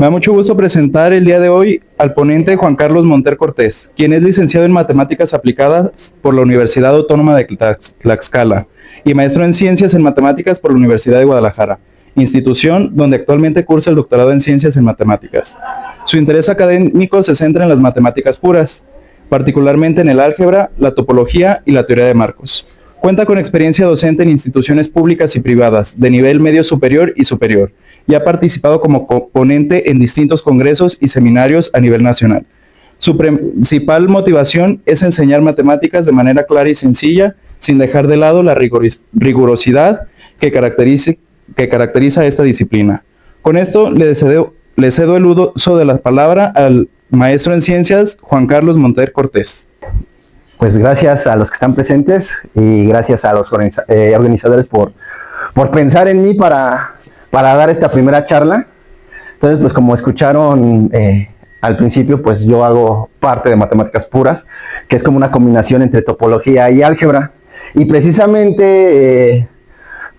Me da mucho gusto presentar el día de hoy al ponente Juan Carlos Monter Cortés, quien es licenciado en Matemáticas Aplicadas por la Universidad Autónoma de Tlaxcala y maestro en Ciencias en Matemáticas por la Universidad de Guadalajara, institución donde actualmente cursa el doctorado en Ciencias en Matemáticas. Su interés académico se centra en las matemáticas puras, particularmente en el álgebra, la topología y la teoría de marcos. Cuenta con experiencia docente en instituciones públicas y privadas de nivel medio superior y superior, y ha participado como ponente en distintos congresos y seminarios a nivel nacional. Su principal motivación es enseñar matemáticas de manera clara y sencilla, sin dejar de lado la rigurosidad que caracteriza esta disciplina. Con esto le cedo el uso de la palabra al maestro en ciencias, Juan Carlos Monter Cortés. Pues gracias a los que están presentes y gracias a los organizadores por pensar en mí para dar esta primera charla. Entonces, pues como escucharon al principio, pues yo hago parte de matemáticas puras, que es como una combinación entre topología y álgebra. Y precisamente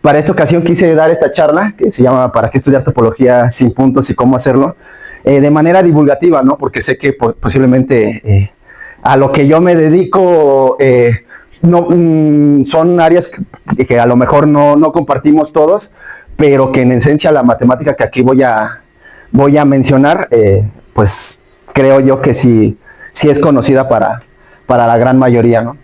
para esta ocasión quise dar esta charla, que se llama ¿Para qué estudiar topología sin puntos y cómo hacerlo? De manera divulgativa, ¿no? Porque sé que posiblemente a lo que yo me dedico son áreas que a lo mejor no compartimos todos, pero que en esencia la matemática que aquí voy a mencionar, pues creo yo que sí es conocida para la gran mayoría, ¿no?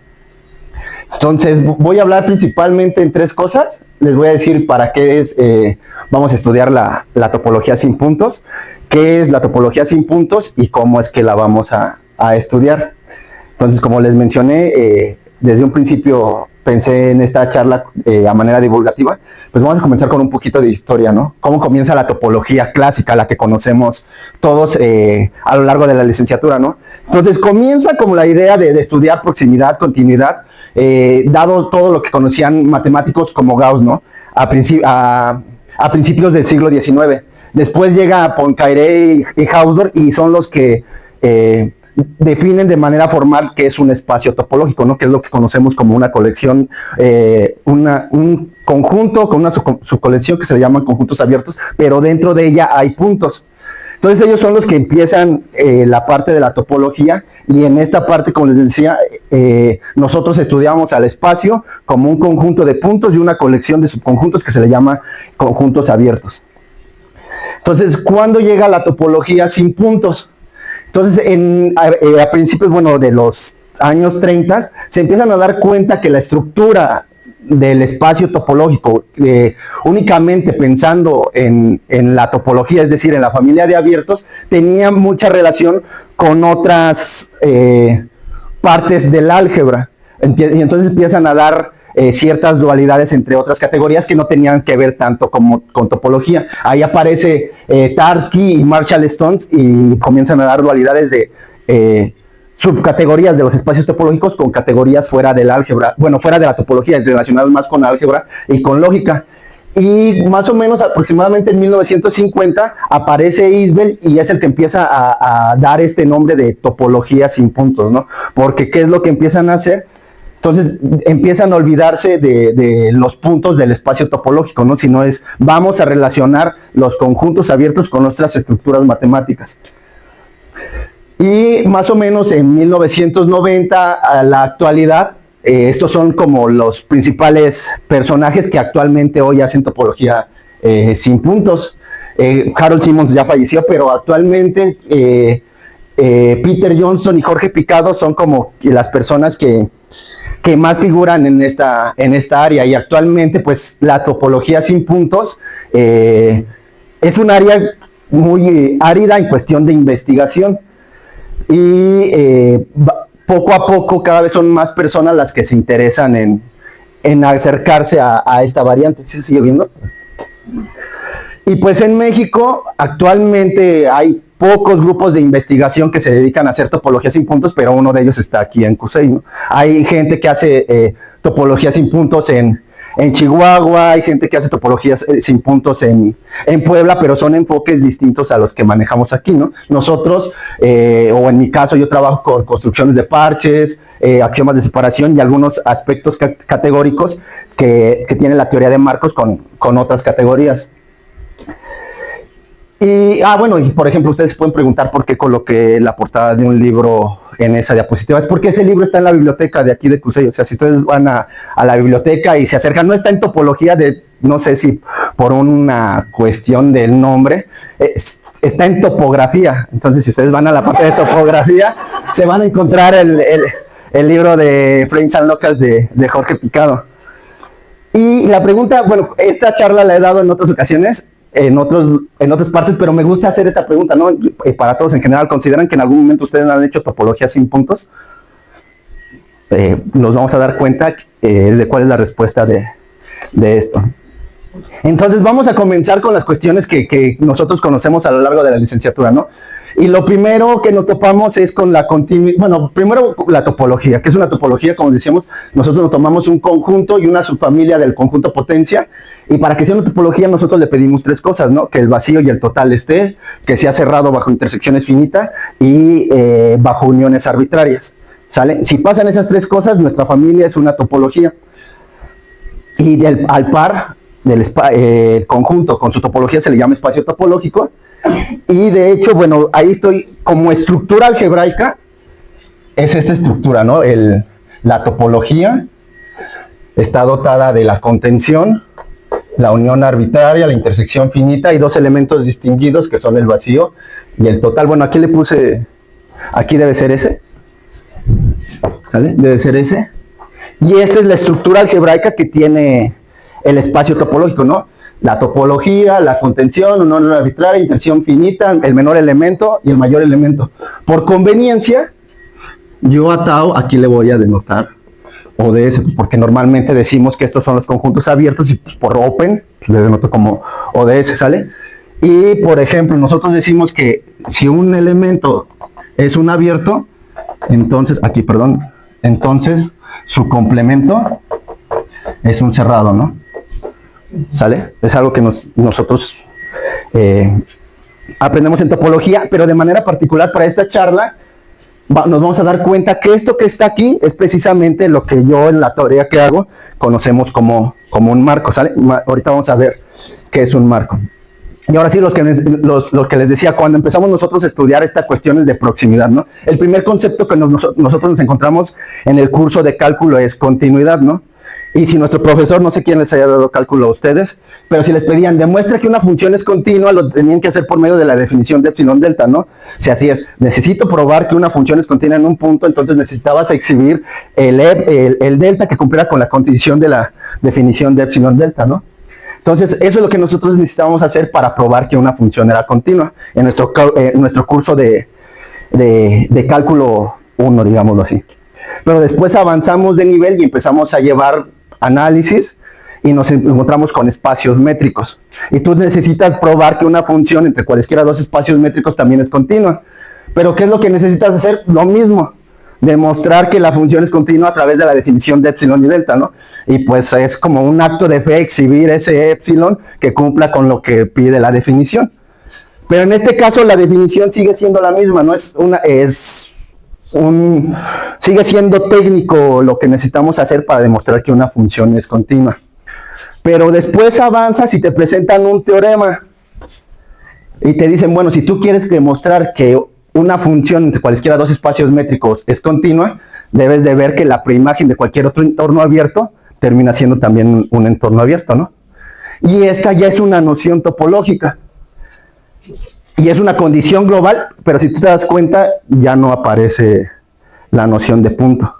Entonces voy a hablar principalmente en tres cosas. Les voy a decir para qué vamos a estudiar la topología sin puntos, qué es la topología sin puntos y cómo es que la vamos a estudiar. Entonces, como les mencioné, desde un principio pensé en esta charla a manera divulgativa, pues vamos a comenzar con un poquito de historia, ¿no? Cómo comienza la topología clásica, la que conocemos todos a lo largo de la licenciatura, ¿no? Entonces, comienza como la idea de estudiar proximidad, continuidad, dado todo lo que conocían matemáticos como Gauss, ¿no? A principios del siglo XIX. Después llega Poincaré y Hausdorff y son los que definen de manera formal qué es un espacio topológico, ¿no? Que es lo que conocemos como una colección, un conjunto con una subcolección que se le llaman conjuntos abiertos, pero dentro de ella hay puntos. Entonces ellos son los que empiezan la parte de la topología, y en esta parte, como les decía, nosotros estudiamos al espacio como un conjunto de puntos y una colección de subconjuntos que se le llama conjuntos abiertos. Entonces, ¿cuándo llega la topología sin puntos? Entonces, a principios, de los años 30, se empiezan a dar cuenta que la estructura del espacio topológico, únicamente pensando en la topología, es decir, en la familia de abiertos, tenía mucha relación con otras partes del álgebra. Y entonces empiezan a dar ciertas dualidades entre otras categorías que no tenían que ver tanto con topología. Ahí aparece Tarski y Marshall Stones y comienzan a dar dualidades de subcategorías de los espacios topológicos con categorías fuera del álgebra, fuera de la topología, relacionadas más con álgebra y con lógica. Y más o menos aproximadamente en 1950 aparece Isbell y es el que empieza a dar este nombre de topología sin puntos, ¿no? Porque ¿qué es lo que empiezan a hacer? Entonces empiezan a olvidarse de los puntos del espacio topológico, ¿no? Sino vamos a relacionar los conjuntos abiertos con nuestras estructuras matemáticas. Y más o menos en 1990 a la actualidad, estos son como los principales personajes que actualmente hoy hacen topología sin puntos. Harold Simmons ya falleció, pero actualmente Peter Johnson y Jorge Picado son como las personas que más figuran en esta área, y actualmente pues la topología sin puntos es un área muy árida en cuestión de investigación, y poco a poco cada vez son más personas las que se interesan en acercarse a esta variante. ¿Sí se sigue viendo? Y pues en México actualmente hay pocos grupos de investigación que se dedican a hacer topología sin puntos, pero uno de ellos está aquí en CUSEI, ¿no? Hay gente que hace topología sin puntos en Chihuahua, hay gente que hace topologías sin puntos en Puebla, pero son enfoques distintos a los que manejamos aquí, ¿no? Nosotros, o en mi caso, yo trabajo con construcciones de parches, axiomas de separación y algunos aspectos categóricos que tiene la teoría de marcos con otras categorías. Y, bueno, y por ejemplo, ustedes pueden preguntar por qué coloqué la portada de un libro en esa diapositiva. Es porque ese libro está en la biblioteca de aquí de Cruzeiro. O sea, si ustedes van a la biblioteca y se acercan, no está en topología de, no sé si por una cuestión del nombre, está en topografía. Entonces, si ustedes van a la parte de topografía, se van a encontrar el libro de Frames and Locals de Jorge Picado. Y la pregunta, bueno, esta charla la he dado en otras ocasiones, en otras partes, pero me gusta hacer esta pregunta, ¿no? Para todos en general, ¿consideran que en algún momento ustedes han hecho topología sin puntos? Nos vamos a dar cuenta de cuál es la respuesta de esto. Entonces vamos a comenzar con las cuestiones que nosotros conocemos a lo largo de la licenciatura, ¿no? Y lo primero que nos topamos es con la continuidad. Bueno, primero la topología. ¿Qué es una topología? Como decíamos, nosotros nos tomamos un conjunto y una subfamilia del conjunto potencia, y para que sea una topología nosotros le pedimos tres cosas, ¿no? Que el vacío y el total esté, que sea cerrado bajo intersecciones finitas y bajo uniones arbitrarias, ¿sale? Si pasan esas tres cosas, nuestra familia es una topología. Y al par el conjunto con su topología se le llama espacio topológico. Y de hecho, bueno, ahí estoy como estructura algebraica, es esta estructura, ¿no? La topología está dotada de la contención, la unión arbitraria, la intersección finita y dos elementos distinguidos que son el vacío y el total. Bueno, aquí le puse, aquí debe ser ese, ¿sale? Debe ser ese. Y esta es la estructura algebraica que tiene el espacio topológico, ¿no? La topología, la contención, unión arbitraria, intersección finita, el menor elemento y el mayor elemento. Por conveniencia, yo a tau aquí le voy a denotar ODS, porque normalmente decimos que estos son los conjuntos abiertos y pues, por open pues, le denoto como ODS, ¿sale? Y por ejemplo, nosotros decimos que si un elemento es un abierto, entonces, aquí, perdón, entonces su complemento es un cerrado, ¿no? ¿Sale? Es algo que nosotros aprendemos en topología, pero de manera particular para esta charla nos vamos a dar cuenta que esto que está aquí es precisamente lo que yo en la teoría que hago conocemos como un marco, ¿sale? Ahorita vamos a ver qué es un marco. Y ahora sí, lo que les decía, cuando empezamos nosotros a estudiar estas cuestiones de proximidad, ¿no? El primer concepto que nosotros nos encontramos en el curso de cálculo es continuidad, ¿no? Y si nuestro profesor, no sé quién les haya dado cálculo a ustedes, pero si les pedían, demuestra que una función es continua, lo tenían que hacer por medio de la definición de epsilon delta, ¿no? Si así es, necesito probar que una función es continua en un punto, entonces necesitabas exhibir el delta que cumpliera con la condición de la definición de epsilon delta, ¿no? Entonces, eso es lo que nosotros necesitábamos hacer para probar que una función era continua en nuestro curso de cálculo 1, digámoslo así. Pero después avanzamos de nivel y empezamos a llevar análisis y nos encontramos con espacios métricos. Y tú necesitas probar que una función entre cualesquiera dos espacios métricos también es continua. Pero ¿qué es lo que necesitas hacer? Lo mismo, demostrar que la función es continua a través de la definición de epsilon y delta, ¿no? Y pues es como un acto de fe exhibir ese epsilon que cumpla con lo que pide la definición. Pero en este caso la definición sigue siendo la misma, ¿no? Sigue siendo técnico lo que necesitamos hacer para demostrar que una función es continua. Pero después avanzas y te presentan un teorema y te dicen, bueno, si tú quieres demostrar que una función entre cualesquiera dos espacios métricos es continua, debes de ver que la preimagen de cualquier otro entorno abierto termina siendo también un entorno abierto, ¿no? Y esta ya es una noción topológica. Y es una condición global, pero si tú te das cuenta, ya no aparece la noción de punto.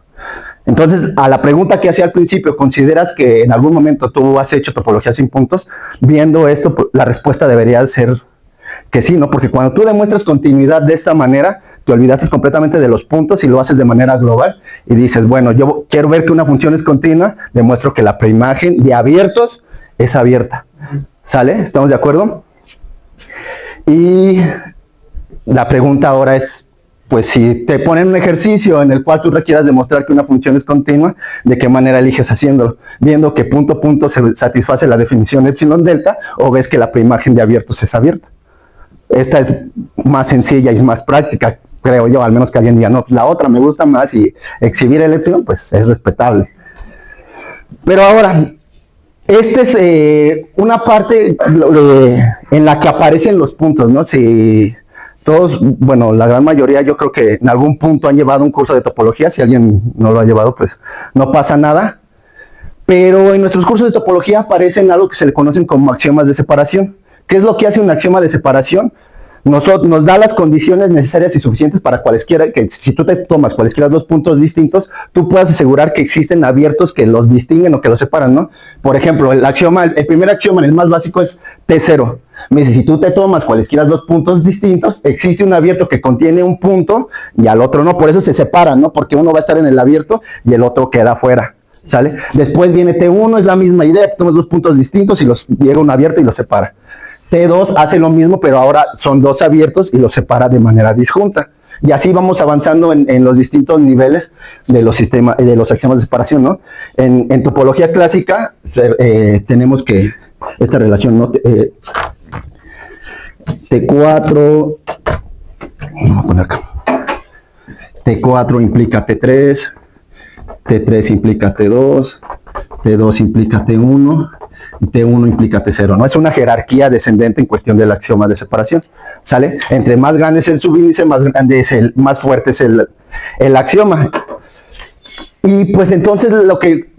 Entonces, a la pregunta que hacía al principio, ¿consideras que en algún momento tú has hecho topología sin puntos? Viendo esto, la respuesta debería ser que sí, ¿no? Porque cuando tú demuestras continuidad de esta manera, te olvidaste completamente de los puntos y lo haces de manera global. Y dices, bueno, yo quiero ver que una función es continua, demuestro que la preimagen de abiertos es abierta. ¿Sale? ¿Estamos de acuerdo? Y la pregunta ahora es, pues si te ponen un ejercicio en el cual tú requieras demostrar que una función es continua, ¿de qué manera eliges haciéndolo? Viendo que punto a punto se satisface la definición epsilon delta, o ves que la preimagen de abiertos es abierta. Esta es más sencilla y más práctica, creo yo, al menos que alguien diga, no, la otra me gusta más y exhibir el epsilon, pues es respetable. Pero ahora, Esta es una parte en la que aparecen los puntos, ¿no? Si todos, bueno, la gran mayoría yo creo que en algún punto han llevado un curso de topología. Si alguien no lo ha llevado, pues no pasa nada. Pero en nuestros cursos de topología aparecen algo que se le conocen como axiomas de separación. ¿Qué es lo que hace un axioma de separación? Nos da las condiciones necesarias y suficientes para cualesquiera, que si tú te tomas cualesquiera dos puntos distintos, tú puedas asegurar que existen abiertos que los distinguen o que los separan, ¿no? Por ejemplo, el primer axioma, el más básico, es T0. Me dice, si tú te tomas cualesquiera dos puntos distintos, existe un abierto que contiene un punto y al otro no, por eso se separan, ¿no? Porque uno va a estar en el abierto y el otro queda fuera, ¿sale? Después viene T1, es la misma idea, tomas dos puntos distintos y llega un abierto y los separa. T2 hace lo mismo, pero ahora son dos abiertos y los separa de manera disjunta. Y así vamos avanzando en los distintos niveles de los axiomas de separación, ¿no? En topología clásica tenemos que esta relación, ¿no? T4, vamos a poner acá. T4 implica T3, T3 implica T2, T2 implica T1, y T1 implica T0, ¿no? Es una jerarquía descendente en cuestión del axioma de separación, ¿sale? Entre más grande es el subíndice, más fuerte es el axioma. Y pues entonces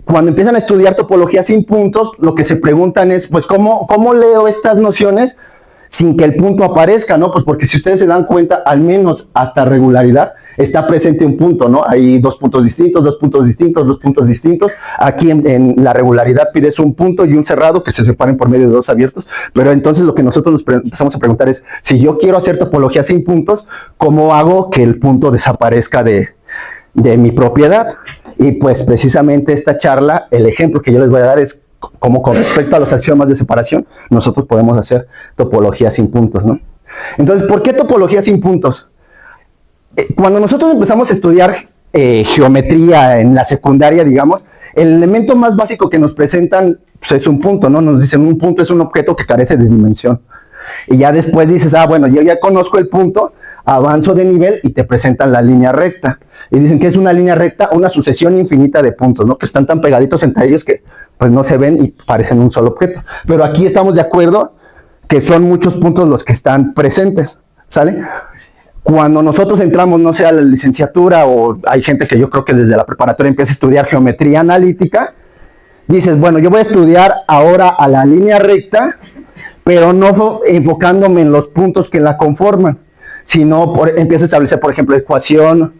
cuando empiezan a estudiar topología sin puntos, lo que se preguntan es, pues, ¿cómo leo estas nociones sin que el punto aparezca, ¿no? Pues porque si ustedes se dan cuenta, al menos hasta regularidad, está presente un punto, ¿no? Hay dos puntos distintos, dos puntos distintos, dos puntos distintos. Aquí en la regularidad pides un punto y un cerrado que se separen por medio de dos abiertos, pero entonces lo que nosotros nos empezamos a preguntar es, si yo quiero hacer topología sin puntos, ¿cómo hago que el punto desaparezca de mi propiedad? Y pues precisamente esta charla, el ejemplo que yo les voy a dar es cómo con respecto a los axiomas de separación, nosotros podemos hacer topología sin puntos, ¿no? Entonces, ¿por qué topología sin puntos? Cuando nosotros empezamos a estudiar geometría en la secundaria, digamos, el elemento más básico que nos presentan pues, es un punto, ¿no? Nos dicen un punto es un objeto que carece de dimensión. Y ya después dices, bueno, yo ya conozco el punto, avanzo de nivel y te presentan la línea recta. Y dicen que es una línea recta, una sucesión infinita de puntos, ¿no? Que están tan pegaditos entre ellos que pues no se ven y parecen un solo objeto. Pero aquí estamos de acuerdo que son muchos puntos los que están presentes, ¿sale? Cuando nosotros entramos, no sé, a la licenciatura, o hay gente que yo creo que desde la preparatoria empieza a estudiar geometría analítica, dices, bueno, yo voy a estudiar ahora a la línea recta, pero no enfocándome en los puntos que la conforman, sino empiezo a establecer, por ejemplo, ecuación,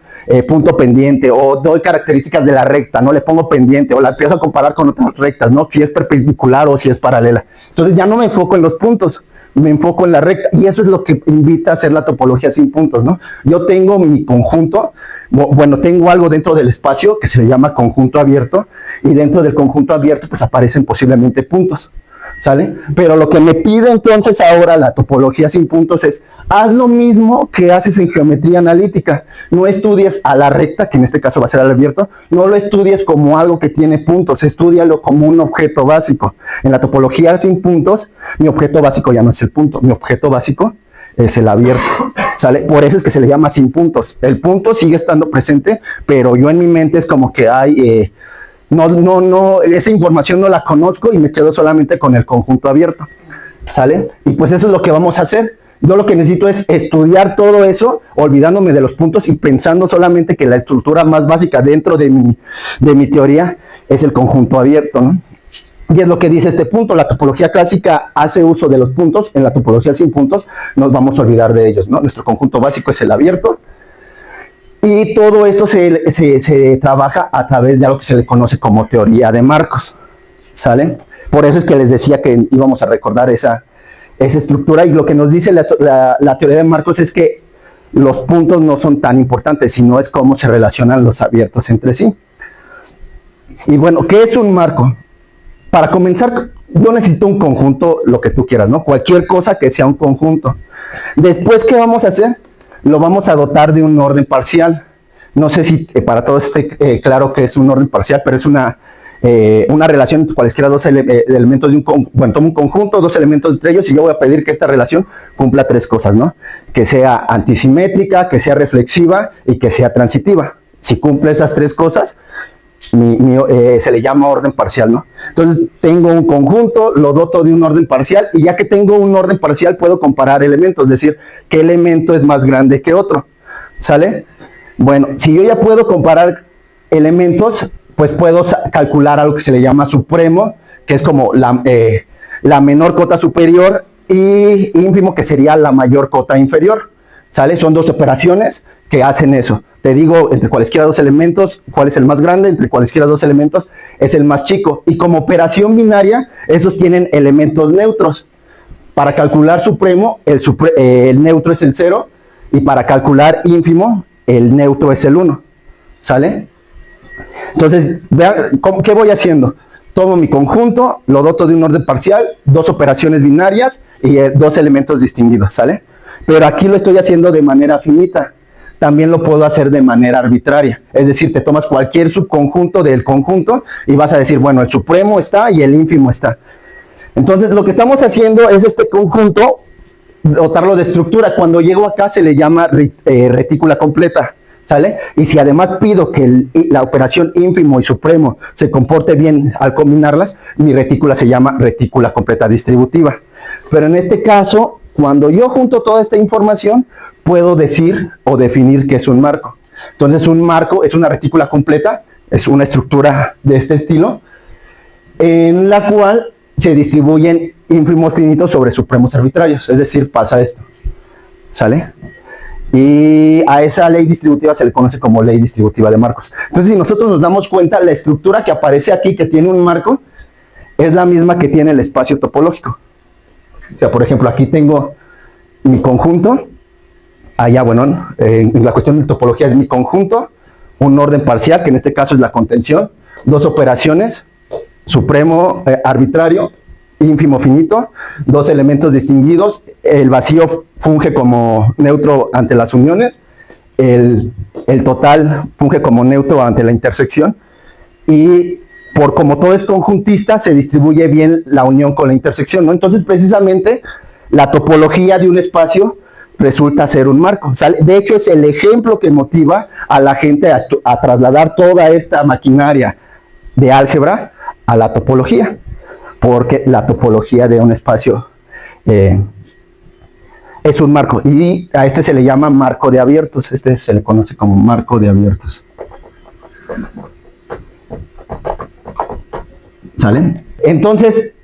punto pendiente, o doy características de la recta, no le pongo pendiente, o la empiezo a comparar con otras rectas, ¿no? Si es perpendicular o si es paralela. Entonces ya no me enfoco en los puntos, me enfoco en la recta, y eso es lo que invita a hacer la topología sin puntos, ¿no? Yo tengo mi conjunto, bueno, tengo algo dentro del espacio que se le llama conjunto abierto, y dentro del conjunto abierto pues aparecen posiblemente puntos, ¿sale? Pero lo que me pide entonces ahora la topología sin puntos es, haz lo mismo que haces en geometría analítica, no estudies a la recta, que en este caso va a ser al abierto, no lo estudies como algo que tiene puntos, estúdialo como un objeto básico. En la topología sin puntos, mi objeto básico ya no es el punto, mi objeto básico es el abierto, ¿sale? Por eso es que se le llama sin puntos. El punto sigue estando presente, pero yo en mi mente es como que hay... No, esa información no la conozco y me quedo solamente con el conjunto abierto, ¿sale? Y pues eso es lo que vamos a hacer. Yo lo que necesito es estudiar todo eso, olvidándome de los puntos y pensando solamente que la estructura más básica dentro de mi teoría es el conjunto abierto, ¿no? Y es lo que dice este punto, la topología clásica hace uso de los puntos, en la topología sin puntos nos vamos a olvidar de ellos, ¿no? Nuestro conjunto básico es el abierto, y todo esto se trabaja a través de algo que se le conoce como teoría de marcos, ¿sale? Por eso es que les decía que íbamos a recordar esa estructura, y lo que nos dice la teoría de marcos es que los puntos no son tan importantes, sino es cómo se relacionan los abiertos entre sí. Y bueno, ¿qué es un marco? Para comenzar, yo necesito un conjunto, lo que tú quieras, ¿no? Cualquier cosa que sea un conjunto. Después, ¿qué vamos a hacer? Lo vamos a dotar de un orden parcial. No sé si para todos esté claro que es un orden parcial, pero es una relación entre cualesquiera dos elementos de un conjunto. Bueno, tomo un conjunto, dos elementos entre ellos, y yo voy a pedir que esta relación cumpla tres cosas, ¿no? Que sea antisimétrica, que sea reflexiva y que sea transitiva. Si cumple esas tres cosas, se le llama orden parcial, ¿no? Entonces tengo un conjunto, lo doto de un orden parcial, y ya que tengo un orden parcial puedo comparar elementos, es decir, qué elemento es más grande que otro, ¿sale? Bueno, si yo ya puedo comparar elementos, pues puedo calcular algo que se le llama supremo, que es como la menor cota superior, y ínfimo, que sería la mayor cota inferior, ¿sale? Son dos operaciones que hacen eso. Te digo, entre cualesquiera dos elementos, cuál es el más grande, entre cualesquiera dos elementos es el más chico. Y como operación binaria, esos tienen elementos neutros. Para calcular supremo, el neutro es el 0, y para calcular ínfimo, el neutro es el 1, ¿sale? Entonces, vean, ¿qué voy haciendo? Tomo mi conjunto, lo doto de un orden parcial, dos operaciones binarias y dos elementos distinguidos, ¿sale? Pero aquí lo estoy haciendo de manera finita. También lo puedo hacer de manera arbitraria. Es decir, te tomas cualquier subconjunto del conjunto y vas a decir, bueno, el supremo está y el ínfimo está. Entonces, lo que estamos haciendo es este conjunto, dotarlo de estructura. Cuando llego acá se le llama retícula completa, ¿sale? Y si además pido que la operación ínfimo y supremo se comporte bien al combinarlas, mi retícula se llama retícula completa distributiva. Pero en este caso, cuando yo junto toda esta información, puedo decir o definir qué es un marco. Entonces, un marco es una retícula completa, es una estructura de este estilo, en la cual se distribuyen ínfimos finitos sobre supremos arbitrarios. Es decir, pasa esto, ¿sale? Y a esa ley distributiva se le conoce como ley distributiva de marcos. Entonces, si nosotros nos damos cuenta, la estructura que aparece aquí, que tiene un marco, es la misma que tiene el espacio topológico. O sea, por ejemplo, aquí tengo mi conjunto, allá, bueno, la cuestión de topología es mi conjunto, un orden parcial, que en este caso es la contención, dos operaciones, supremo arbitrario, ínfimo finito, dos elementos distinguidos, el vacío funge como neutro ante las uniones, el total funge como neutro ante la intersección, y como todo es conjuntista, se distribuye bien la unión con la intersección, ¿no? Entonces, precisamente, la topología de un espacio resulta ser un marco, ¿sale? De hecho, es el ejemplo que motiva a la gente a trasladar toda esta maquinaria de álgebra a la topología, porque la topología de un espacio es un marco, y a este se le llama marco de abiertos, este se le conoce como marco de abiertos. ¿Sale? Entonces,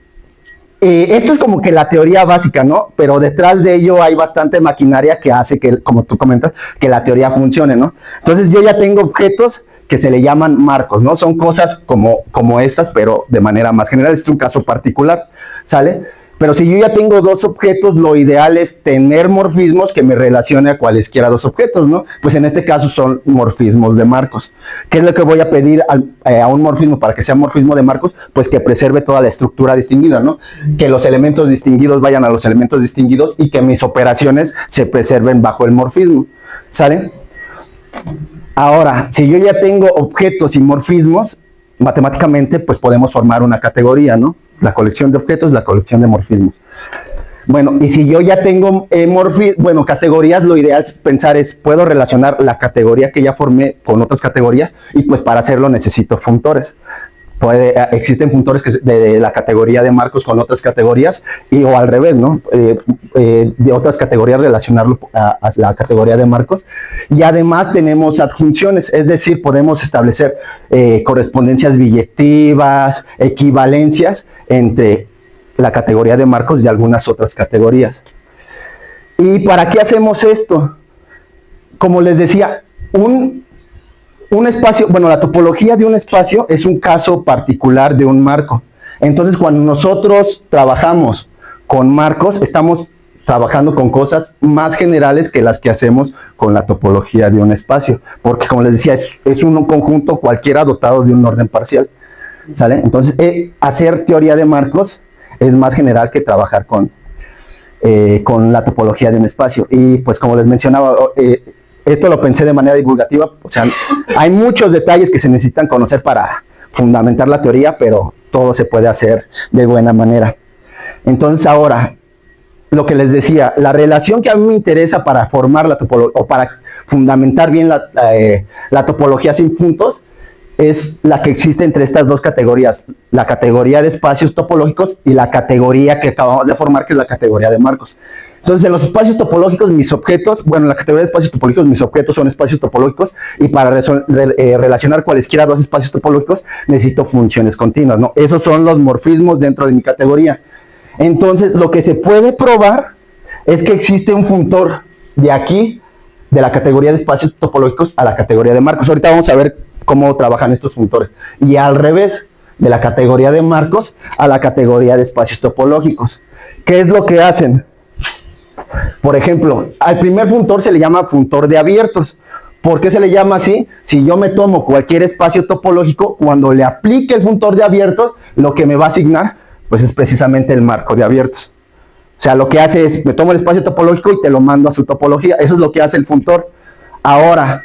esto es como que la teoría básica, ¿no? Pero detrás de ello hay bastante maquinaria que hace que, como tú comentas, que la teoría funcione, ¿no? Entonces, yo ya tengo objetos que se le llaman marcos, ¿no? Son cosas como estas, pero de manera más general. Este es un caso particular, ¿sale? Pero si yo ya tengo dos objetos, lo ideal es tener morfismos que me relacione a cualesquiera dos objetos, ¿no? Pues en este caso son morfismos de marcos. ¿Qué es lo que voy a pedir a un morfismo para que sea morfismo de marcos? Pues que preserve toda la estructura distinguida, ¿no? Que los elementos distinguidos vayan a los elementos distinguidos y que mis operaciones se preserven bajo el morfismo, ¿sale? Ahora, si yo ya tengo objetos y morfismos, matemáticamente pues podemos formar una categoría, ¿no? La colección de objetos, la colección de morfismos. Bueno, y si yo ya tengo categorías, lo ideal es pensar puedo relacionar la categoría que ya formé con otras categorías, y pues para hacerlo necesito funtores. Existen funtores de la categoría de marcos con otras categorías, o al revés, ¿no? De otras categorías relacionarlo a la categoría de marcos. Y además tenemos adjunciones, es decir, podemos establecer correspondencias biyectivas, equivalencias entre la categoría de marcos y algunas otras categorías. ¿Y para qué hacemos esto? Como les decía, un espacio, la topología de un espacio es un caso particular de un marco. Entonces, cuando nosotros trabajamos con marcos, estamos trabajando con cosas más generales que las que hacemos con la topología de un espacio, porque como les decía, es un conjunto cualquiera dotado de un orden parcial, ¿sale? Entonces, hacer teoría de marcos es más general que trabajar con la topología de un espacio. Y pues como les mencionaba, esto lo pensé de manera divulgativa, o sea, hay muchos detalles que se necesitan conocer para fundamentar la teoría, pero todo se puede hacer de buena manera. Entonces ahora, lo que les decía, la relación que a mí me interesa para formar la topología, o para fundamentar bien la topología sin puntos, es la que existe entre estas dos categorías, la categoría de espacios topológicos y la categoría que acabamos de formar, que es la categoría de marcos. Entonces, en los espacios topológicos, mis objetos, bueno, en la categoría de espacios topológicos, mis objetos son espacios topológicos, y para relacionar cualesquiera dos espacios topológicos, necesito funciones continuas, ¿no? Esos son los morfismos dentro de mi categoría. Entonces, lo que se puede probar es que existe un funtor de aquí, de la categoría de espacios topológicos a la categoría de marcos. Ahorita vamos a ver cómo trabajan estos funtores. Y al revés, de la categoría de marcos a la categoría de espacios topológicos. ¿Qué es lo que hacen? Por ejemplo, al primer funtor se le llama funtor de abiertos. ¿Por qué se le llama así? Si yo me tomo cualquier espacio topológico, cuando le aplique el funtor de abiertos, lo que me va a asignar, pues es precisamente el marco de abiertos. O sea, lo que hace es, me tomo el espacio topológico y te lo mando a su topología. Eso es lo que hace el funtor. Ahora,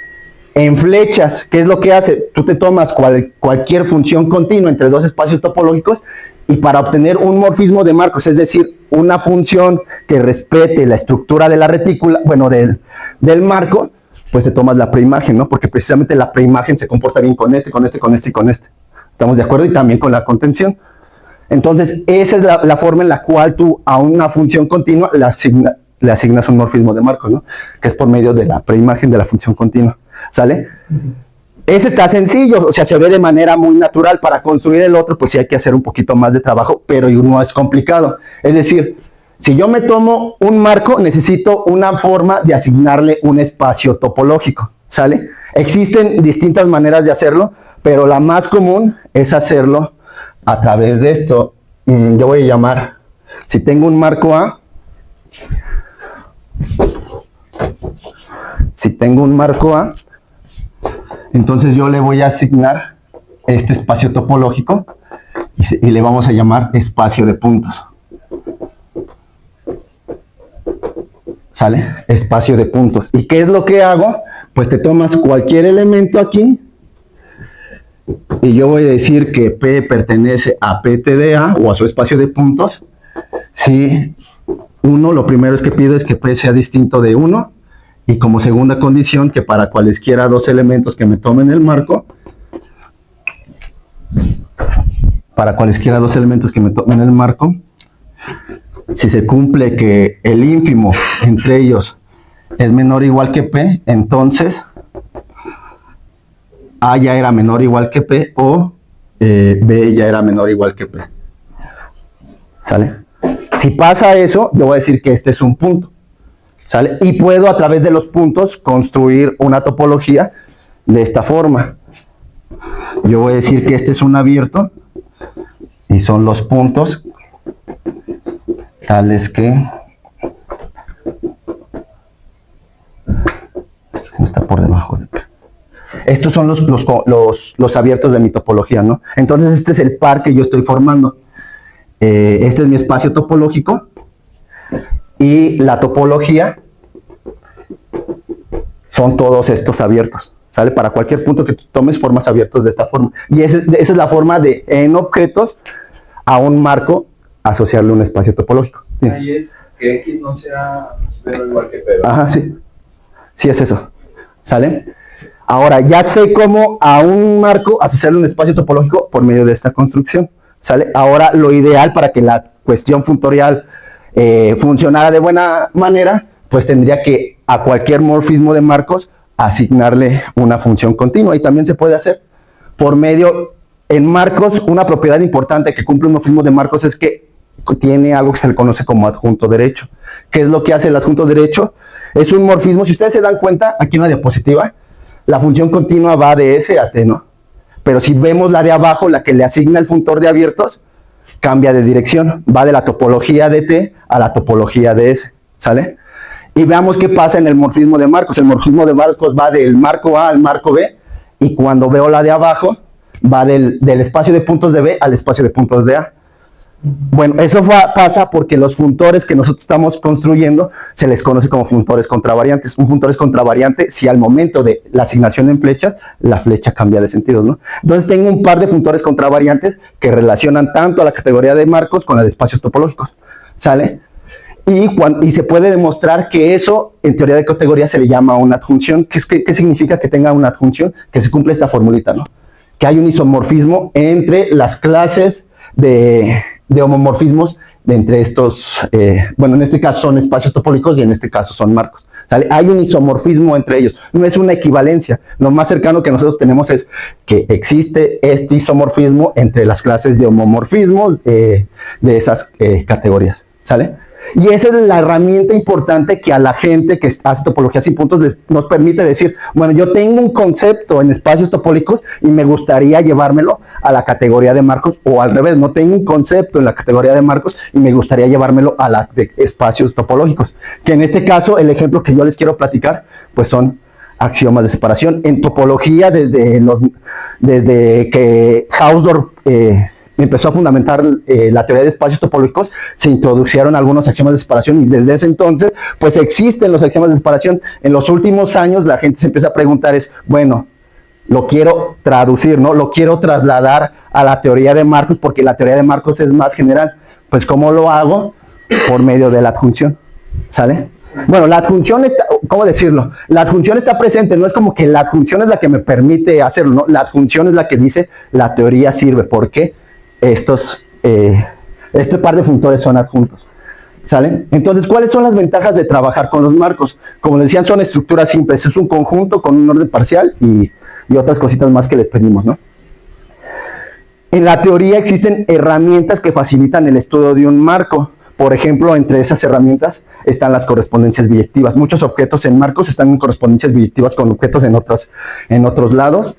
en flechas, ¿qué es lo que hace? Tú te tomas cualquier función continua entre dos espacios topológicos, y para obtener un morfismo de marcos, es decir, una función que respete la estructura de la retícula, bueno, del marco, pues te tomas la preimagen, ¿no? Porque precisamente la preimagen se comporta bien con este, con este, con este y con este. ¿Estamos de acuerdo? Y también con la contención. Entonces, esa es la forma en la cual tú a una función continua le asignas un morfismo de marcos, ¿no? Que es por medio de la preimagen de la función continua. ¿Sale? Ese está sencillo, o sea, se ve de manera muy natural. Para construir el otro, pues sí hay que hacer un poquito más de trabajo, pero no es complicado. Es decir, si yo me tomo un marco, necesito una forma de asignarle un espacio topológico, ¿sale? Existen distintas maneras de hacerlo, pero la más común es hacerlo a través de esto. Yo voy a llamar, si tengo un marco A, entonces yo le voy a asignar este espacio topológico y le vamos a llamar espacio de puntos. ¿Sale? Espacio de puntos. ¿Y qué es lo que hago? Pues te tomas cualquier elemento aquí y yo voy a decir que P pertenece a PTDA o a su espacio de puntos. Si uno, lo primero es que pido es que P sea distinto de 1. Y como segunda condición, que para cualesquiera dos elementos que me tomen el marco, si se cumple que el ínfimo entre ellos es menor o igual que P, entonces A ya era menor o igual que P, o B ya era menor o igual que P. ¿Sale? Si pasa eso, yo voy a decir que este es un punto. ¿Sale? Y puedo a través de los puntos construir una topología de esta forma. Yo voy a decir que este es un abierto y son los puntos tales que está por debajo de P. Estos son los abiertos de mi topología, ¿no? Entonces este es el par que yo estoy formando. Este es mi espacio topológico. Y la topología son todos estos abiertos, ¿sale? Para cualquier punto que tú tomes, formas abiertos de esta forma. Y esa es la forma de, en objetos, a un marco, asociarle un espacio topológico. Bien. Ahí es que X no sea menor o igual que P. Ajá, sí. Sí es eso. ¿Sale? Ahora, ya sé cómo a un marco asociarle un espacio topológico por medio de esta construcción. ¿Sale? Ahora, lo ideal para que la cuestión funtorial funcionara de buena manera, pues tendría que a cualquier morfismo de marcos asignarle una función continua, y también se puede hacer por medio, en marcos, una propiedad importante que cumple un morfismo de marcos es que tiene algo que se le conoce como adjunto derecho. ¿Qué es lo que hace el adjunto derecho? Es un morfismo, si ustedes se dan cuenta, aquí en la diapositiva, la función continua va de S a T, ¿no? Pero si vemos la de abajo, la que le asigna el funtor de abiertos, cambia de dirección, va de la topología de T a la topología de S, ¿sale? Y veamos qué pasa en el morfismo de marcos. El morfismo de marcos va del marco A al marco B, y cuando veo la de abajo, va del espacio de puntos de B al espacio de puntos de A. Bueno, eso pasa porque los funtores que nosotros estamos construyendo se les conoce como funtores contravariantes. Un funtor es contravariante si al momento de la asignación en flechas, la flecha cambia de sentido, ¿no? Entonces tengo un par de funtores contravariantes que relacionan tanto a la categoría de marcos con la de espacios topológicos, ¿sale? Y se puede demostrar que eso, en teoría de categoría, se le llama una adjunción. ¿Qué significa que tenga una adjunción? Que se cumple esta formulita, ¿no? que hay un isomorfismo entre las clases de homomorfismos de entre estos, bueno, en este caso son espacios topológicos y en este caso son marcos. ¿Sale? Hay un isomorfismo entre ellos, no es una equivalencia. Lo más cercano que nosotros tenemos es que existe este isomorfismo entre las clases de homomorfismos de esas categorías. ¿Sale? Y esa es la herramienta importante que a la gente que hace topología sin puntos nos permite decir, bueno, yo tengo un concepto en espacios topológicos y me gustaría llevármelo a la categoría de marcos, o al revés, no tengo un concepto en la categoría de marcos y me gustaría llevármelo a la de espacios topológicos. Que en este caso, el ejemplo que yo les quiero platicar, pues son axiomas de separación. En topología, desde que Hausdorff empezó a fundamentar la teoría de espacios topológicos, se introdujeron algunos axiomas de separación y desde ese entonces, pues existen los axiomas de separación. En los últimos años la gente se empieza a preguntar bueno, lo quiero traducir, ¿no? Lo quiero trasladar a la teoría de marcos porque la teoría de marcos es más general. Pues, ¿cómo lo hago? Por medio de la adjunción, ¿sale? Bueno, la adjunción está, ¿cómo decirlo? La adjunción está presente, no es como que la adjunción es la que me permite hacerlo, ¿no? La adjunción es la que dice la teoría sirve, ¿por qué? Este par de funtores son adjuntos, ¿sale? Entonces, ¿cuáles son las ventajas de trabajar con los marcos? Como les decían, son estructuras simples, es un conjunto con un orden parcial y otras cositas más que les pedimos, ¿no? En la teoría existen herramientas que facilitan el estudio de un marco. Por ejemplo, entre esas herramientas están las correspondencias biyectivas. Muchos objetos en marcos están en correspondencias biyectivas con objetos en otros lados.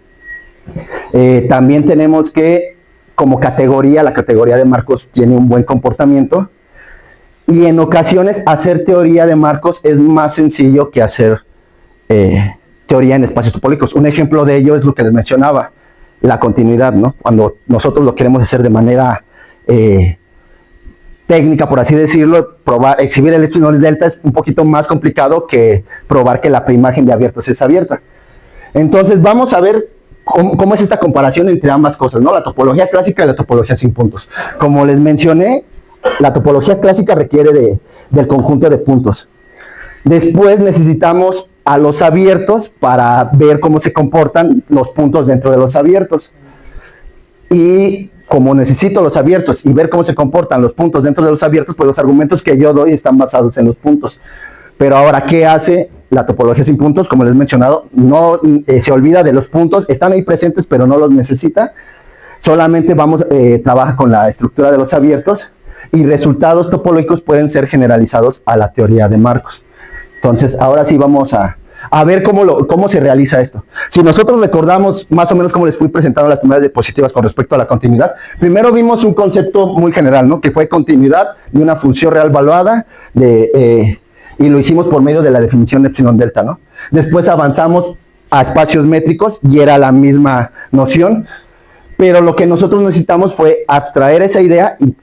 También tenemos que, como categoría, la categoría de marcos tiene un buen comportamiento y en ocasiones hacer teoría de marcos es más sencillo que hacer teoría en espacios topológicos. Un ejemplo de ello es lo que les mencionaba, la continuidad, ¿no? Cuando nosotros lo queremos hacer de manera técnica, por así decirlo, exhibir el epsilon delta es un poquito más complicado que probar que la preimagen de abiertos es abierta. Entonces vamos a ver ¿cómo es esta comparación entre ambas cosas, ¿no? La topología clásica y la topología sin puntos. Como les mencioné, la topología clásica requiere del conjunto de puntos. Después necesitamos a los abiertos para ver cómo se comportan los puntos dentro de los abiertos. Y como necesito los abiertos y ver cómo se comportan los puntos dentro de los abiertos, pues los argumentos que yo doy están basados en los puntos. Pero ahora, ¿qué hace la topología sin puntos? Como les he mencionado, no se olvida de los puntos, están ahí presentes, pero no los necesita. Solamente trabaja con la estructura de los abiertos y resultados topológicos pueden ser generalizados a la teoría de marcos. Entonces, ahora sí vamos a ver cómo se realiza esto. Si nosotros recordamos más o menos cómo les fui presentando las primeras diapositivas con respecto a la continuidad, primero vimos un concepto muy general, ¿no? Que fue continuidad de una función real valuada y lo hicimos por medio de la definición de epsilon delta, ¿no? Después avanzamos a espacios métricos y era la misma noción, pero lo que nosotros necesitamos fue abstraer esa idea y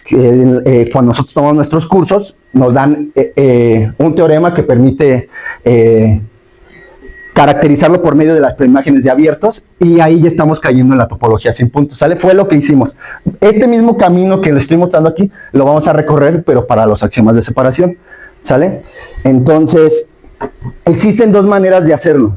cuando nosotros tomamos nuestros cursos nos dan un teorema que permite caracterizarlo por medio de las preimágenes de abiertos y ahí ya estamos cayendo en la topología sin puntos, ¿sale? Fue lo que hicimos. Este mismo camino que les estoy mostrando aquí lo vamos a recorrer, pero para los axiomas de separación, ¿sale? Entonces, existen dos maneras de hacerlo.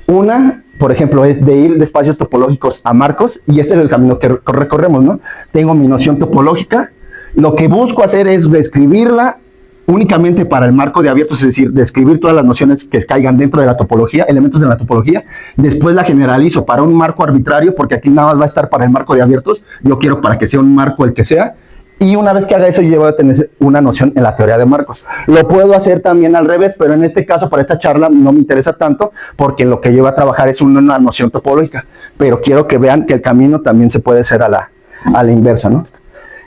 Una, por ejemplo, es de ir de espacios topológicos a marcos, y este es el camino que recorremos, ¿no? Tengo mi noción topológica, lo que busco hacer es reescribirla únicamente para el marco de abiertos, es decir, describir todas las nociones que caigan dentro de la topología, elementos de la topología, después la generalizo para un marco arbitrario, porque aquí nada más va a estar para el marco de abiertos, yo quiero para que sea un marco el que sea, y una vez que haga eso yo voy a tener una noción en la teoría de marcos. Lo puedo hacer también al revés, pero en este caso, para esta charla, no me interesa tanto, porque lo que yo voy a trabajar es una noción topológica, pero quiero que vean que el camino también se puede hacer a la inversa, ¿no?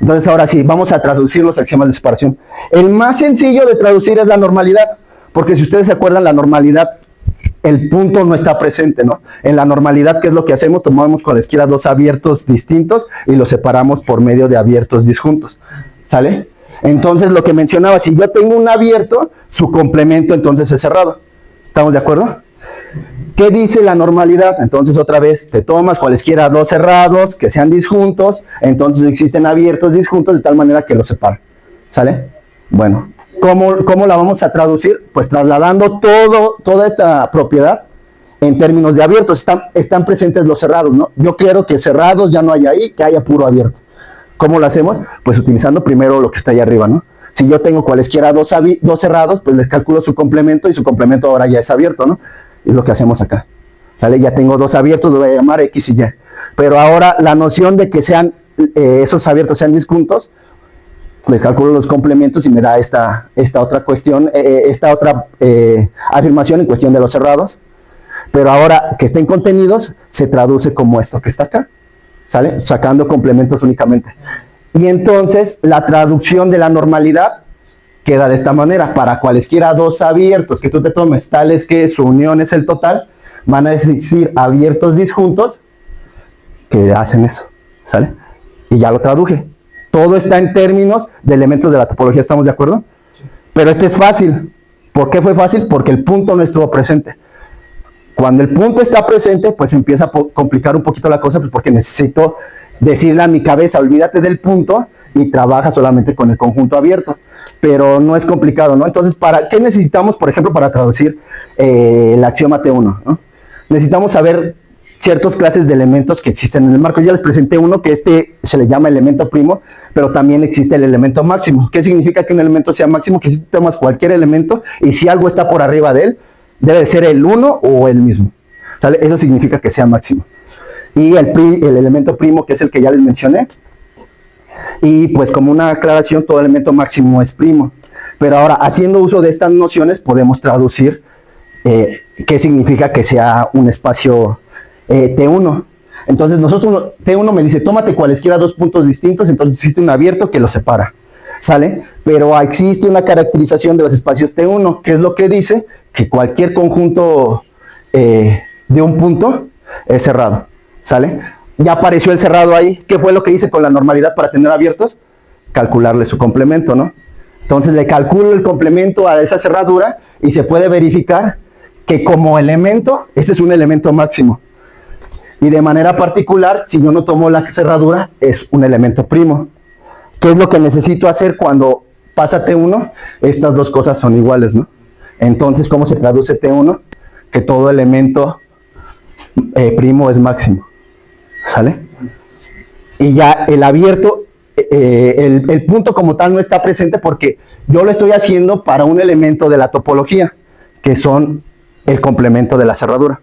Entonces, ahora sí, vamos a traducir los axiomas de separación. El más sencillo de traducir es la normalidad, porque si ustedes se acuerdan, la normalidad, el punto no está presente, ¿no? En la normalidad, ¿qué es lo que hacemos? Tomamos cualesquiera dos abiertos distintos y los separamos por medio de abiertos disjuntos, ¿sale? Entonces, lo que mencionaba, si yo tengo un abierto, su complemento entonces es cerrado. ¿Estamos de acuerdo? ¿Qué dice la normalidad? Entonces, otra vez, te tomas cualesquiera dos cerrados que sean disjuntos, entonces existen abiertos disjuntos de tal manera que los separan, ¿sale? Bueno, ¿cómo la vamos a traducir? Pues trasladando toda esta propiedad en términos de abiertos, están presentes los cerrados, ¿no? Yo quiero que cerrados ya no haya ahí, que haya puro abierto. ¿Cómo lo hacemos? Pues utilizando primero lo que está ahí arriba, ¿no? Si yo tengo cualesquiera dos cerrados, pues les calculo su complemento y su complemento ahora ya es abierto, ¿no? Es lo que hacemos acá. ¿Sale? Ya tengo dos abiertos, lo voy a llamar X y Y. Pero ahora la noción de que sean esos abiertos sean disjuntos, le calculo los complementos y me da esta otra cuestión, esta otra afirmación en cuestión de los cerrados. Pero ahora que estén contenidos, se traduce como esto que está acá, ¿sale? Sacando complementos únicamente. Y entonces la traducción de la normalidad queda de esta manera. Para cualesquiera dos abiertos que tú te tomes, tales que su unión es el total, van a decir abiertos disjuntos que hacen eso, ¿sale? Y ya lo traduje. Todo está en términos de elementos de la topología, ¿estamos de acuerdo? Pero este es fácil. ¿Por qué fue fácil? Porque el punto no estuvo presente. Cuando el punto está presente, pues empieza a complicar un poquito la cosa, pues porque necesito decirle a mi cabeza, olvídate del punto y trabaja solamente con el conjunto abierto. Pero no es complicado, ¿no? Entonces, ¿qué necesitamos, por ejemplo, para traducir el axioma T1, ¿no? Necesitamos saber ciertas clases de elementos que existen en el marco. Ya les presenté uno que se le llama elemento primo, pero también existe el elemento máximo. ¿Qué significa que un elemento sea máximo? Que si tomas cualquier elemento y si algo está por arriba de él, debe ser el uno o el mismo, ¿sale? Eso significa que sea máximo. Y el elemento primo, que es el que ya les mencioné, y pues como una aclaración, todo elemento máximo es primo. Pero ahora, haciendo uso de estas nociones, podemos traducir qué significa que sea un espacio T1. Entonces T1 me dice, tómate cualesquiera dos puntos distintos, entonces existe un abierto que los separa, ¿sale? Pero existe una caracterización de los espacios T1, que es lo que dice que cualquier conjunto de un punto es cerrado, ¿sale? Ya apareció el cerrado ahí. ¿Qué fue lo que hice con la normalidad para tener abiertos? Calcularle su complemento, ¿no? Entonces le calculo el complemento a esa cerradura y se puede verificar que como elemento, este es un elemento máximo. Y de manera particular, si yo no tomo la cerradura, es un elemento primo. ¿Qué es lo que necesito hacer cuando pasa T1? Estas dos cosas son iguales, ¿no? Entonces, ¿cómo se traduce T1? Que todo elemento primo es máximo, ¿sale? Y ya el abierto, el punto como tal no está presente porque yo lo estoy haciendo para un elemento de la topología, que son el complemento de la cerradura,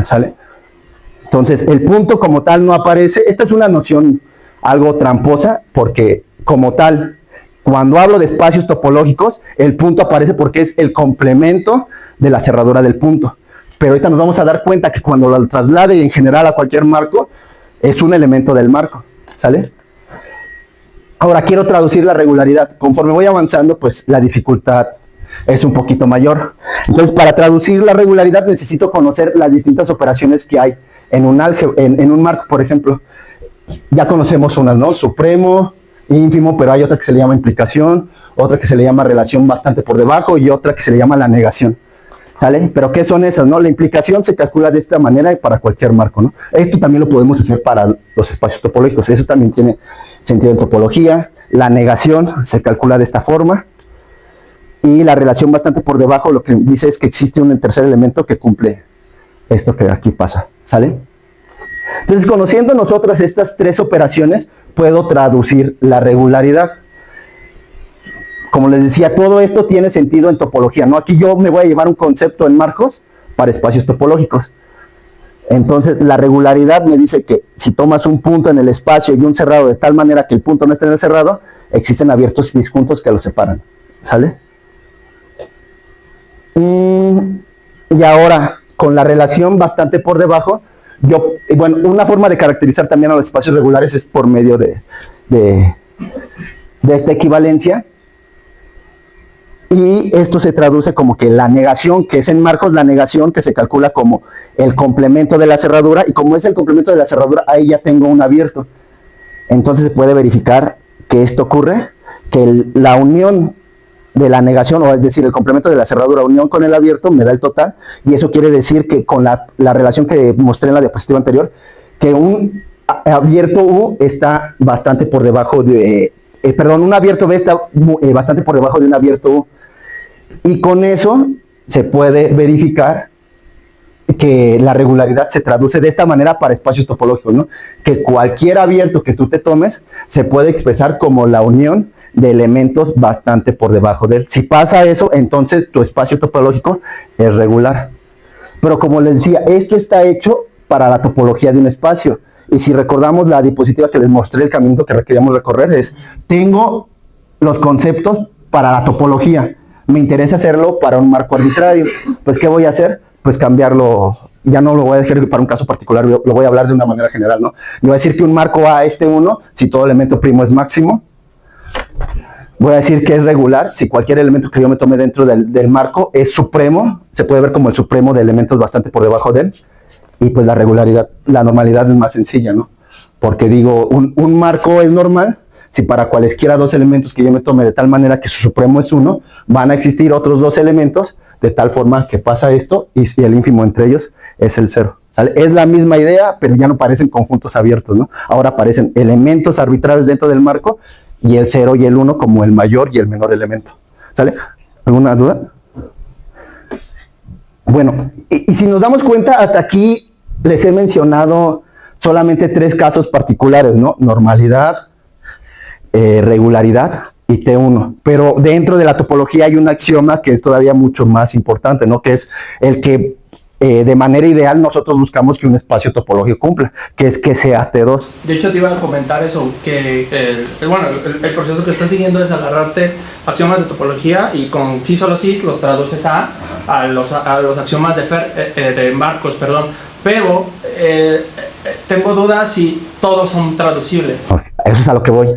¿sale? Entonces, el punto como tal no aparece. Esta es una noción algo tramposa porque como tal, cuando hablo de espacios topológicos, el punto aparece porque es el complemento de la cerradura del punto. Pero ahorita nos vamos a dar cuenta que cuando lo traslade en general a cualquier marco, es un elemento del marco, ¿sale? Ahora quiero traducir la regularidad. Conforme voy avanzando, pues la dificultad es un poquito mayor. Entonces, para traducir la regularidad necesito conocer las distintas operaciones que hay en un marco, por ejemplo. Ya conocemos unas, ¿no? Supremo, ínfimo, pero hay otra que se le llama implicación, otra que se le llama relación bastante por debajo y otra que se le llama la negación, ¿sale? Pero ¿qué son esas, no? La implicación se calcula de esta manera para cualquier marco, ¿no? Esto también lo podemos hacer para los espacios topológicos, eso también tiene sentido en topología. La negación se calcula de esta forma y la relación bastante por debajo lo que dice es que existe un tercer elemento que cumple esto que aquí pasa, ¿sale? Entonces, conociendo nosotras estas tres operaciones, puedo traducir la regularidad. Como les decía, todo esto tiene sentido en topología, ¿no? Aquí yo me voy a llevar un concepto en marcos para espacios topológicos. Entonces, la regularidad me dice que si tomas un punto en el espacio y un cerrado de tal manera que el punto no esté en el cerrado, existen abiertos disjuntos que los separan, ¿sale? Y ahora, con la relación bastante por debajo, bueno, una forma de caracterizar también a los espacios regulares es por medio de esta equivalencia. Y esto se traduce como que la negación, que es en marcos, la negación que se calcula como el complemento de la cerradura, y como es el complemento de la cerradura, ahí ya tengo un abierto. Entonces se puede verificar que esto ocurre, que la unión de la negación, o es decir, el complemento de la cerradura, unión con el abierto, me da el total, y eso quiere decir que con la relación que mostré en la diapositiva anterior, que un abierto U está bastante por debajo de, un abierto B está bastante por debajo de un abierto U. Y con eso se puede verificar que la regularidad se traduce de esta manera para espacios topológicos, ¿no? Que cualquier abierto que tú te tomes se puede expresar como la unión de elementos bastante por debajo de él. Si pasa eso, entonces tu espacio topológico es regular. Pero como les decía, esto está hecho para la topología de un espacio. Y si recordamos la diapositiva que les mostré, el camino que queríamos recorrer es, tengo los conceptos para la topología. Me interesa hacerlo para un marco arbitrario. Pues, ¿qué voy a hacer? Pues cambiarlo. Ya no lo voy a decir para un caso particular, lo voy a hablar de una manera general, ¿no? Yo voy a decir que un marco A, este 1, si todo elemento primo es máximo. Voy a decir que es regular, si cualquier elemento que yo me tome dentro del marco es supremo, se puede ver como el supremo de elementos bastante por debajo de él. Y pues la regularidad, la normalidad es más sencilla, ¿no? Porque digo, un marco es normal si para cualesquiera dos elementos que yo me tome de tal manera que su supremo es 1, van a existir otros dos elementos de tal forma que pasa esto y el ínfimo entre ellos es el 0. ¿Sale? Es la misma idea, pero ya no parecen conjuntos abiertos, ¿no? Ahora aparecen elementos arbitrarios dentro del marco y el 0 y el 1 como el mayor y el menor elemento. ¿Sale? ¿Alguna duda? Bueno, y si nos damos cuenta, hasta aquí les he mencionado solamente 3 casos particulares, ¿no? Normalidad, regularidad y T1. Pero dentro de la topología hay un axioma que es todavía mucho más importante, ¿no? Que es el que de manera ideal nosotros buscamos que un espacio topológico cumpla, que es que sea T2. De hecho te iba a comentar eso, que el proceso que estás siguiendo es agarrarte axiomas de topología y con sí solo sí los traduces a los axiomas de Marcos, perdón. Pero tengo dudas si todos son traducibles. Eso es a lo que voy.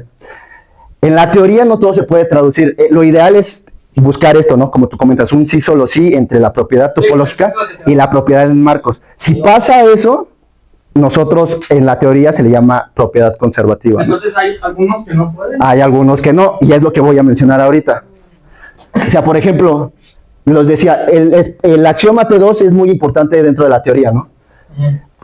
En la teoría no todo se puede traducir. Lo ideal es buscar esto, ¿no? Como tú comentas, un sí solo sí entre la propiedad topológica y la propiedad de Marcos. Si pasa eso, nosotros en la teoría se le llama propiedad conservativa, ¿no? Entonces hay algunos que no pueden. Hay algunos que no, y es lo que voy a mencionar ahorita. O sea, por ejemplo, los decía, el axioma T2 es muy importante dentro de la teoría, ¿no?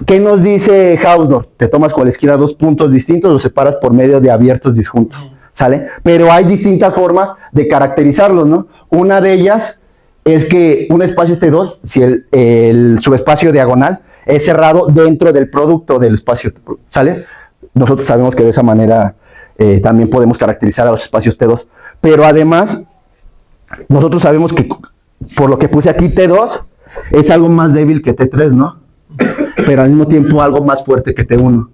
¿Qué nos dice Hausdorff? Te tomas cualesquiera dos puntos distintos, los separas por medio de abiertos disjuntos, ¿sale? Pero hay distintas formas de caracterizarlos, ¿no? Una de ellas es que un espacio es T2 si el subespacio diagonal es cerrado dentro del producto del espacio, ¿sale? Nosotros sabemos que de esa manera también podemos caracterizar a los espacios T2, pero además nosotros sabemos que por lo que puse aquí T2 es algo más débil que T3, ¿no? Pero al mismo tiempo algo más fuerte que T1.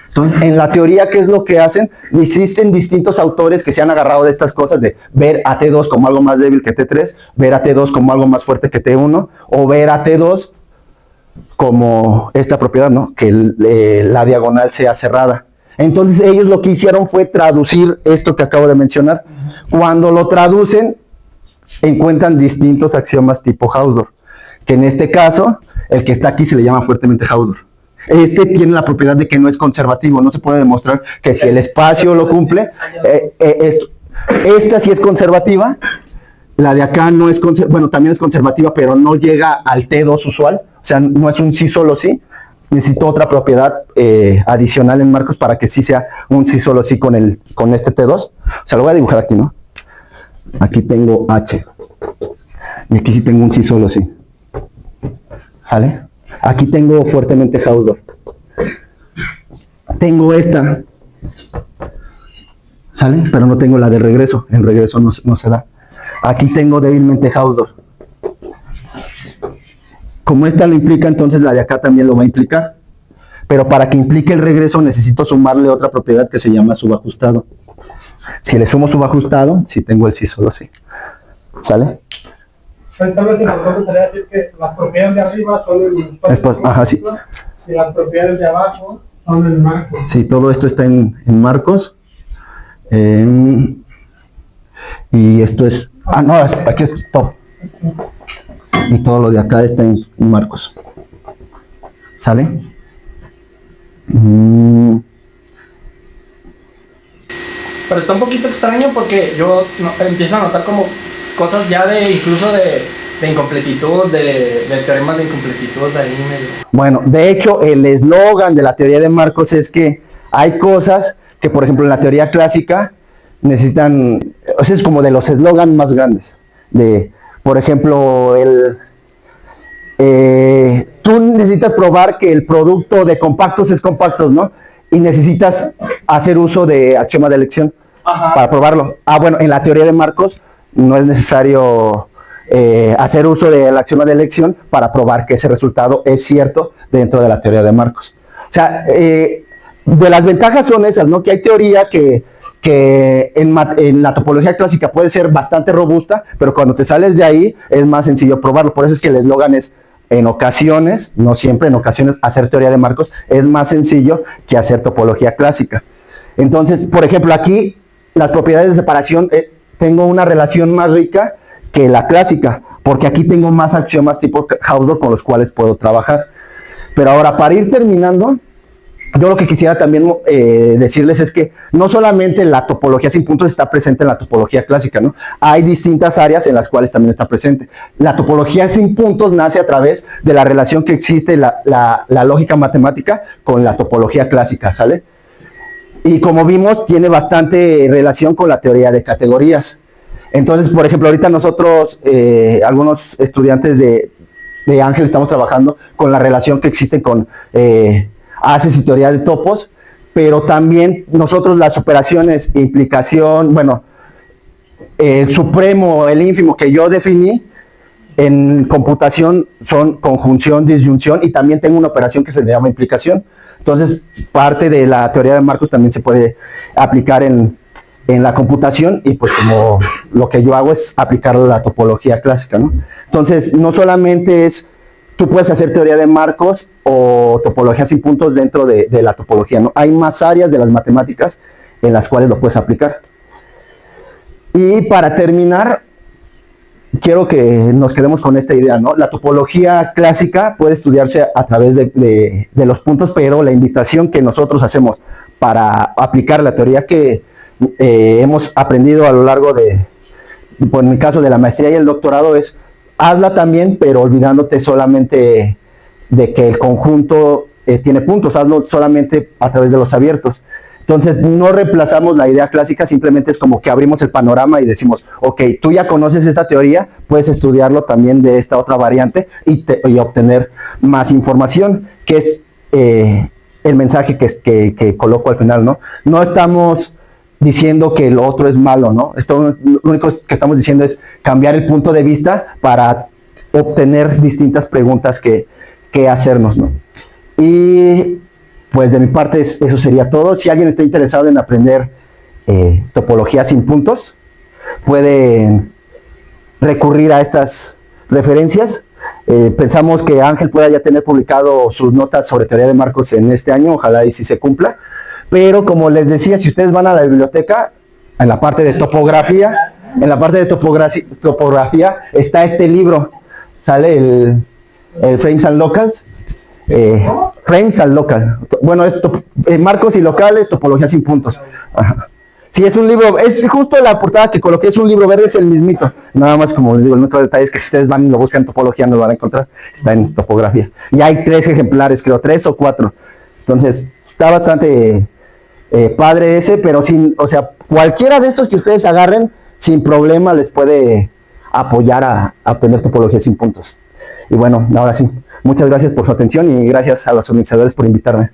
Entonces, en la teoría, ¿qué es lo que hacen? Existen distintos autores que se han agarrado de estas cosas, de ver a T2 como algo más débil que T3, ver a T2 como algo más fuerte que T1, o ver a T2 como esta propiedad, ¿no? Que la diagonal sea cerrada. Entonces, ellos lo que hicieron fue traducir esto que acabo de mencionar. Cuando lo traducen, encuentran distintos axiomas tipo Hausdorff, que en este caso, el que está aquí se le llama fuertemente Hausdorff. Este tiene la propiedad de que no es conservativo, no se puede demostrar que si el espacio lo cumple, esta sí es conservativa, la de acá no es conservativa, bueno, también es conservativa, pero no llega al T2 usual, o sea, no es un sí solo sí, necesito otra propiedad adicional en Marcos para que sí sea un sí solo sí con este T2, o sea, lo voy a dibujar aquí, ¿no? Aquí tengo H, y aquí sí tengo un sí solo sí. ¿Sale? Aquí tengo fuertemente Hausdorff. Tengo esta. ¿Sale? Pero no tengo la de regreso. En regreso no se da. Aquí tengo débilmente Hausdorff. Como esta lo implica, entonces la de acá también lo va a implicar. Pero para que implique el regreso necesito sumarle otra propiedad que se llama subajustado. Si le sumo subajustado, sí tengo el sí solo sí. ¿Sale? Tal vez importante sería decir que las propiedades de arriba son el espacio, ajá, sí. Y las propiedades de abajo son el marco. Sí, todo esto está en Marcos. Y esto es... Ah, no, aquí es top. Y todo lo de acá está en Marcos. ¿Sale? Pero está un poquito extraño porque yo empiezo a notar como cosas ya incluso de incompletitud, de teoremas de incompletitud ahí medio. Bueno, de hecho, el eslogan de la teoría de Marcos es que hay cosas que, por ejemplo, en la teoría clásica necesitan, o sea, es como de los eslogans más grandes. Por ejemplo, tú necesitas probar que el producto de compactos es compactos, ¿no? Y necesitas hacer uso de axioma de elección para probarlo. Bueno, en la teoría de marcos no es necesario hacer uso del axioma de elección para probar que ese resultado es cierto dentro de la teoría de marcos. O sea, de las ventajas son esas, ¿no? Que hay teoría que en la topología clásica puede ser bastante robusta, pero cuando te sales de ahí es más sencillo probarlo. Por eso es que el eslogan es: en ocasiones, no siempre, en ocasiones hacer teoría de marcos es más sencillo que hacer topología clásica. Entonces, por ejemplo, aquí las propiedades de separación, tengo una relación más rica que la clásica, porque aquí tengo más axiomas tipo Hausdorff con los cuales puedo trabajar. Pero ahora, para ir terminando, yo lo que quisiera también decirles es que no solamente la topología sin puntos está presente en la topología clásica, ¿no? Hay distintas áreas en las cuales también está presente. La topología sin puntos nace a través de la relación que existe la lógica matemática con la topología clásica, ¿sale? Y como vimos, tiene bastante relación con la teoría de categorías. Entonces, por ejemplo, ahorita nosotros, algunos estudiantes de Ángel, estamos trabajando con la relación que existe con ACES y teoría de topos, pero también nosotros las operaciones, implicación, bueno, el supremo, el ínfimo que yo definí, en computación son conjunción, disyunción, y también tengo una operación que se llama implicación. Entonces, parte de la teoría de marcos también se puede aplicar en la computación, y pues como lo que yo hago es aplicar la topología clásica, ¿no? Entonces, no solamente es, tú puedes hacer teoría de marcos o topología sin puntos dentro de la topología, ¿no? Hay más áreas de las matemáticas en las cuales lo puedes aplicar. Y para terminar, quiero que nos quedemos con esta idea, ¿no? La topología clásica puede estudiarse a través de los puntos, pero la invitación que nosotros hacemos para aplicar la teoría que hemos aprendido a lo largo en mi caso de la maestría y el doctorado, es hazla también, pero olvidándote solamente de que el conjunto tiene puntos, hazlo solamente a través de los abiertos. Entonces, no reemplazamos la idea clásica, simplemente es como que abrimos el panorama y decimos, ok, tú ya conoces esta teoría, puedes estudiarlo también de esta otra variante y obtener más información, que es el mensaje que coloco al final, ¿no? No estamos diciendo que lo otro es malo, ¿no? Lo único que estamos diciendo es cambiar el punto de vista para obtener distintas preguntas que hacernos, ¿no? Y pues de mi parte eso sería todo. Si alguien está interesado en aprender topología sin puntos, puede recurrir a estas referencias. Pensamos que Ángel pueda ya tener publicado sus notas sobre teoría de marcos en este año, ojalá y si se cumpla. Pero como les decía, si ustedes van a la biblioteca, en la parte de topografía, está este libro, sale el Frames and Locals. Frames and Local. Bueno, es marcos y locales, topología sin puntos. Ajá. Sí, es un libro, es justo la portada que coloqué, es un libro verde, es el mismito. Nada más, como les digo, el único detalle es que si ustedes van y lo buscan en topología no lo van a encontrar, está en topografía. Y hay 3 ejemplares, creo, 3 o 4. Entonces, está bastante padre ese, pero o sea, cualquiera de estos que ustedes agarren, sin problema les puede apoyar a aprender topología sin puntos. Y bueno, ahora sí, muchas gracias por su atención y gracias a los organizadores por invitarme.